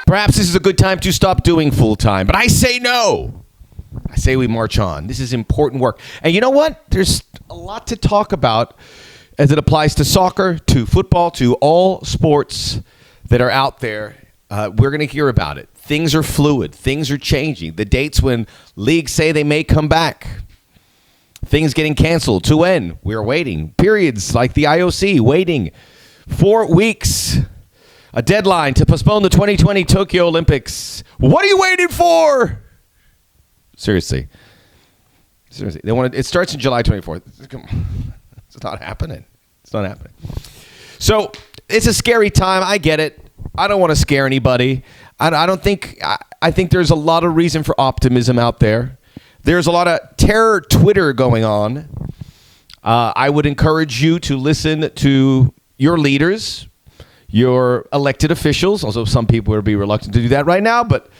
Perhaps this is a good time to stop doing full-time, but I say no. I say we march on. This is important work. And you know what? There's a lot to talk about as it applies to soccer, to football, to all sports that are out there. We're going to hear about it. Things are fluid. Things are changing. The dates when leagues say they may come back. Things getting canceled. To when? We're waiting. Periods like the IOC waiting 4 weeks. A deadline to postpone the 2020 Tokyo Olympics. What are you waiting for? Seriously. They want it starts in July 24th. It's not happening. It's not happening. So it's a scary time. I get it. I don't want to scare anybody. I think there's a lot of reason for optimism out there. There's a lot of terror Twitter going on. I would encourage you to listen to your leaders, your elected officials. Also, some people would be reluctant to do that right now, but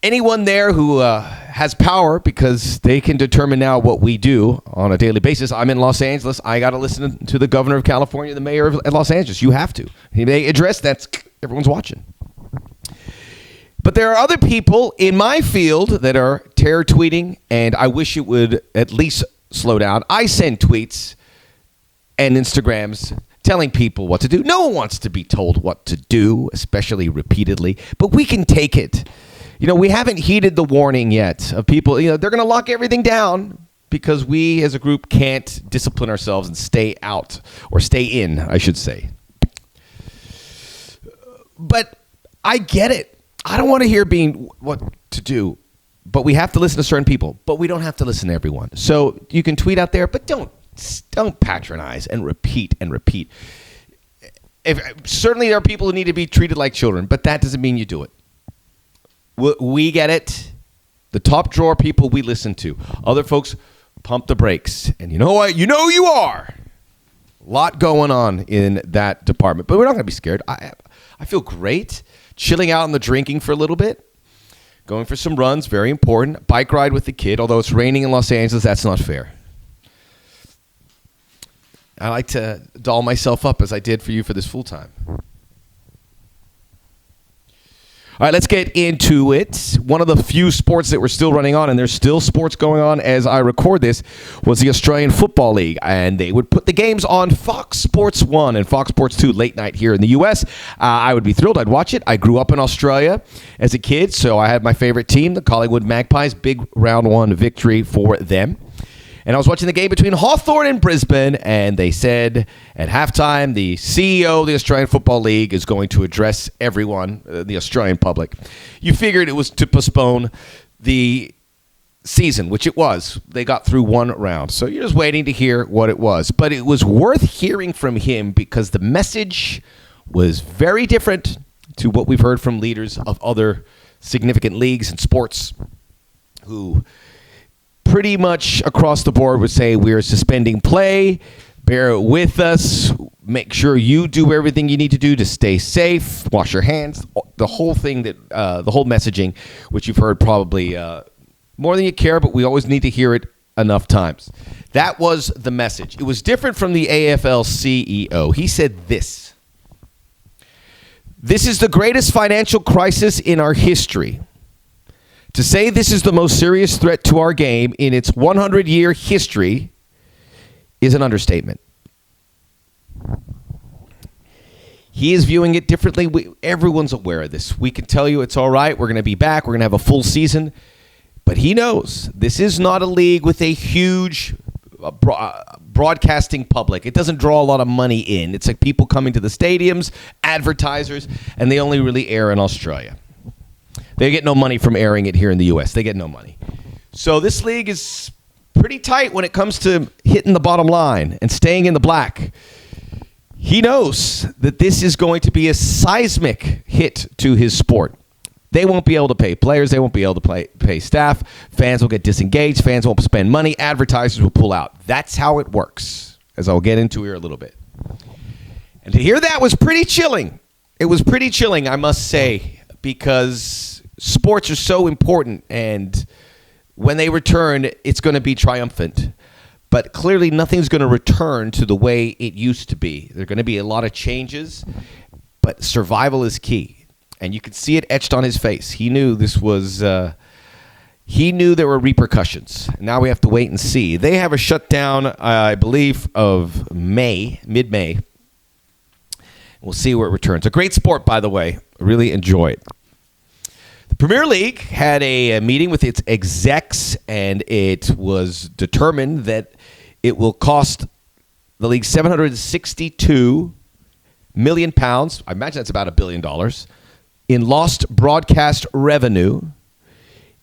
anyone there who has power, because they can determine now what we do on a daily basis. I'm in Los Angeles. I got to listen to the governor of California, the mayor of Los Angeles. You have to. They address that. Everyone's watching. But there are other people in my field that are terror tweeting, and I wish it would at least slow down. I send tweets and Instagrams telling people what to do. No one wants to be told what to do, especially repeatedly, but we can take it. We haven't heeded the warning yet of people. They're going to lock everything down because we as a group can't discipline ourselves and stay out, or stay in, I should say. But I get it. I don't want to hear what to do, but we have to listen to certain people, but we don't have to listen to everyone. So you can tweet out there, but don't patronize and repeat and repeat. Certainly there are people who need to be treated like children, but that doesn't mean you do it. We get it. The top drawer people we listen to. Other folks pump the brakes. And you know what? You know you are. A lot going on in that department. But we're not going to be scared. I feel great. Chilling out and the drinking for a little bit. Going for some runs. Very important. Bike ride with the kid. Although it's raining in Los Angeles, that's not fair. I like to doll myself up as I did for you for this full time. All right, let's get into it. One of the few sports that we're still running on, and there's still sports going on as I record this, was the Australian Football League. And they would put the games on Fox Sports 1 and Fox Sports 2 late night here in the U.S. I would be thrilled. I'd watch it. I grew up in Australia as a kid, so I had my favorite team, the Collingwood Magpies. Big round one victory for them. And I was watching the game between Hawthorn and Brisbane, and they said at halftime, the CEO of the Australian Football League is going to address everyone, the Australian public. You figured it was to postpone the season, which it was. They got through one round. So you're just waiting to hear what it was. But it was worth hearing from him because the message was very different to what we've heard from leaders of other significant leagues and sports who pretty much across the board would say we're suspending play, bear with us, make sure you do everything you need to do to stay safe, wash your hands, the whole thing, the whole messaging, which you've heard probably more than you care, but we always need to hear it enough times. That was the message. It was different from the AFL CEO. He said this: "This is the greatest financial crisis in our history. To say this is the most serious threat to our game in its 100-year history is an understatement." He is viewing it differently. Everyone's aware of this. We can tell you it's all right. We're going to be back. We're going to have a full season. But he knows this is not a league with a huge broadcasting public. It doesn't draw a lot of money in. It's like people coming to the stadiums, advertisers, and they only really air in Australia. They get no money from airing it here in the U.S. They get no money. So this league is pretty tight when it comes to hitting the bottom line and staying in the black. He knows that this is going to be a seismic hit to his sport. They won't be able to pay players. They won't be able to pay staff. Fans will get disengaged. Fans won't spend money. Advertisers will pull out. That's how it works, as I'll get into here a little bit. And to hear that was pretty chilling. It was pretty chilling, I must say, because sports are so important, and when they return, it's going to be triumphant. But clearly nothing's going to return to the way it used to be. There are going to be a lot of changes, but survival is key. And you could see it etched on his face. He knew this was... he knew there were repercussions. Now we have to wait and see. They have a shutdown, I believe, of mid-May. We'll see where it returns. A great sport, by the way. I really enjoy it. The Premier League had a meeting with its execs, and it was determined that it will cost the league £762 million. I imagine that's about $1 billion in lost broadcast revenue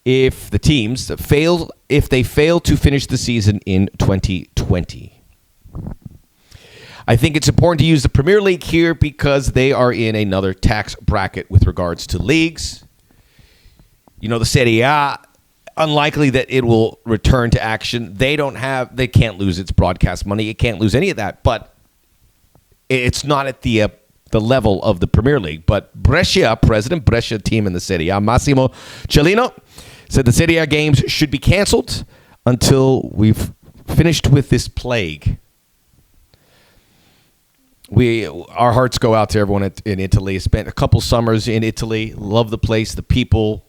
if the teams fail to finish the season in 2020. I think it's important to use the Premier League here because they are in another tax bracket with regards to leagues. You know, the Serie A, unlikely that it will return to action. They can't lose its broadcast money. It can't lose any of that, but it's not at the level of the Premier League. But President Brescia team in the Serie A, Massimo Cellino, said the Serie A games should be canceled until we've finished with this plague. Our hearts go out to everyone in Italy. Spent a couple summers in Italy. Love the place, the people.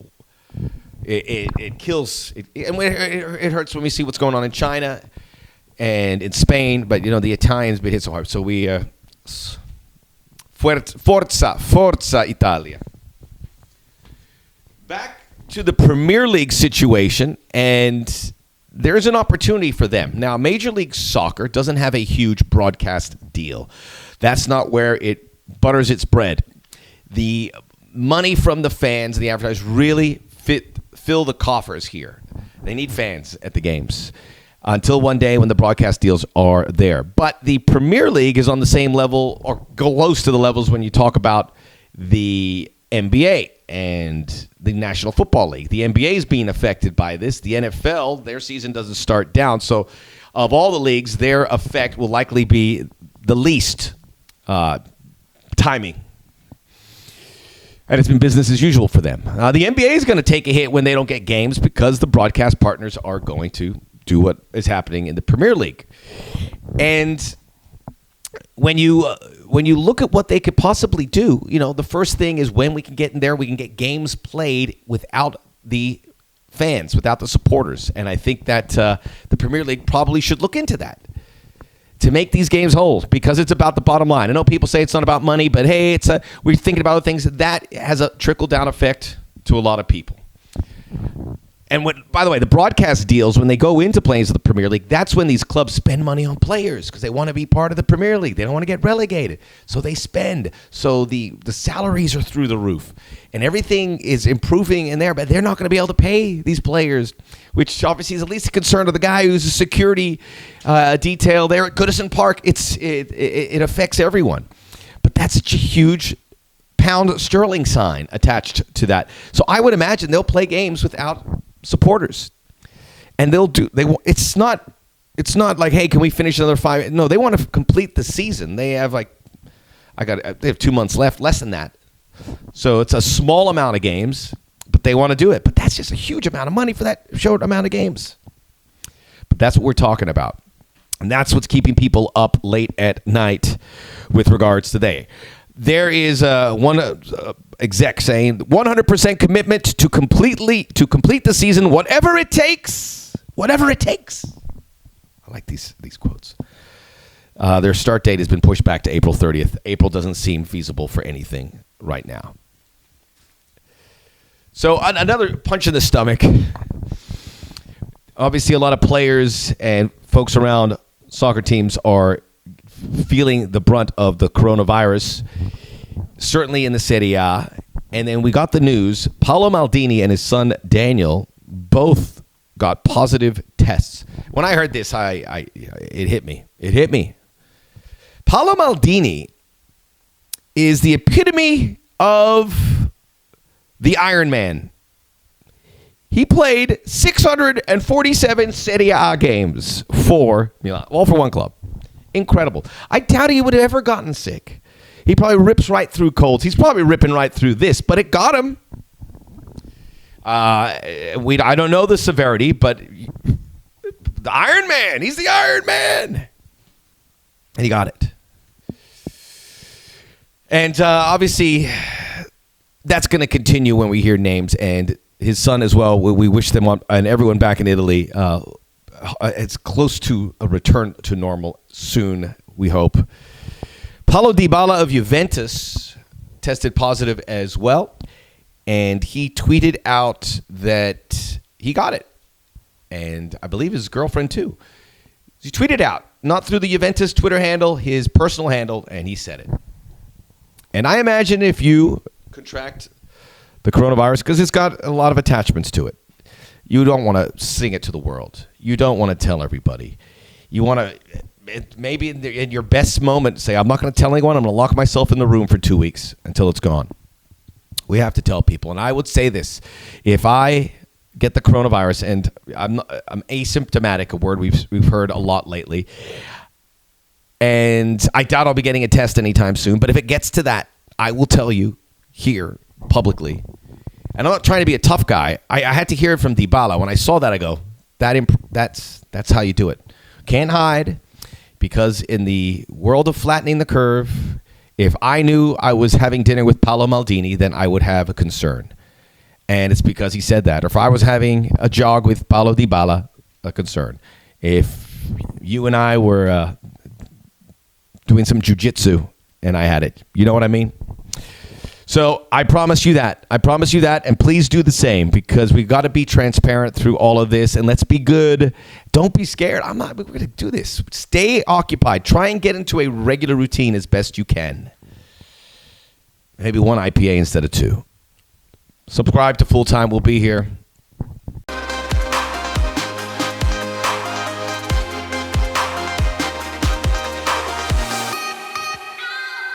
It kills. It hurts when we see what's going on in China and in Spain. But you know the Italians been hit so hard. So we forza Italia. Back to the Premier League situation, and there's an opportunity for them. Now, Major League Soccer doesn't have a huge broadcast deal. That's not where it butters its bread. The money from the fans, the advertisers, really fill the coffers here. They need fans at the games until one day when the broadcast deals are there. But the Premier League is on the same level or close to the levels when you talk about the NBA and the National Football League. The NBA is being affected by this. The NFL, their season doesn't start down. So of all the leagues, their effect will likely be the least timing. And it's been business as usual for them. The NBA is going to take a hit when they don't get games because the broadcast partners are going to do what is happening in the Premier League. And when you look at what they could possibly do, you know, the first thing is when we can get in there, we can get games played without the fans, without the supporters. And I think that the Premier League probably should look into that to make these games whole because it's about the bottom line. I know people say it's not about money, but hey, we're thinking about other things. That has a trickle-down effect to a lot of people. And by the way, the broadcast deals, when they go into playing for the Premier League, that's when these clubs spend money on players because they want to be part of the Premier League. They don't want to get relegated. So they spend. So the salaries are through the roof. And everything is improving in there, but they're not going to be able to pay these players, which obviously is at least a concern of the guy who's a security detail there at Goodison Park. It affects everyone. But that's such a huge pound sterling sign attached to that. So I would imagine they'll play games without supporters, and it's not like, hey, can we finish another 5? No, they want to complete the season. They have they have 2 months left, less than that. So it's a small amount of games, but they want to do it. But that's just a huge amount of money for that short amount of games. But that's what we're talking about, and that's what's keeping people up late at night with regards to There is one exec saying 100% commitment to complete the season, whatever it takes. Whatever it takes. I like these quotes. Their start date has been pushed back to April 30th. April doesn't seem feasible for anything right now. So another punch in the stomach. Obviously, a lot of players and folks around soccer teams are feeling the brunt of the coronavirus, certainly in the Serie A. And then we got the news, Paolo Maldini and his son Daniel both got positive tests. When I heard this, it hit me. It hit me. Paolo Maldini is the epitome of the Iron Man. He played 647 Serie A games for Milan, all for one club. Incredible. I doubt he would have ever gotten sick. He probably rips right through colds. He's probably ripping right through this, but it got him. I don't know the severity, but the Iron Man, he's the Iron Man. And he got it. And obviously, that's going to continue when we hear names, and his son as well. We wish them and everyone back in Italy. It's close to a return to normal soon, we hope. Paulo Dybala of Juventus tested positive as well, and he tweeted out that he got it, and I believe his girlfriend too. He tweeted out, not through the Juventus Twitter handle, his personal handle, and he said it. And I imagine if you contract the coronavirus, because it's got a lot of attachments to it, you don't want to sing it to the world. You don't want to tell everybody. You want to, maybe in your best moment, say, I'm not going to tell anyone. I'm going to lock myself in the room for 2 weeks until it's gone. We have to tell people. And I would say this. If I get the coronavirus, and I'm asymptomatic, a word we've heard a lot lately, and I doubt I'll be getting a test anytime soon, but if it gets to that, I will tell you here publicly. And I'm not trying to be a tough guy. I had to hear it from Dybala. When I saw that, I go, that's how you do it. Can't hide, because in the world of flattening the curve, if I knew I was having dinner with Paolo Maldini, then I would have a concern. And it's because he said that. Or if I was having a jog with Paulo Dybala, a concern. If you and I were doing some jiu-jitsu and I had it, you know what I mean? So I promise you that. And please do the same, because we've got to be transparent through all of this, and let's be good. Don't be scared. We're going to do this. Stay occupied. Try and get into a regular routine as best you can. Maybe one IPA instead of two. Subscribe to Full Time. We'll be here.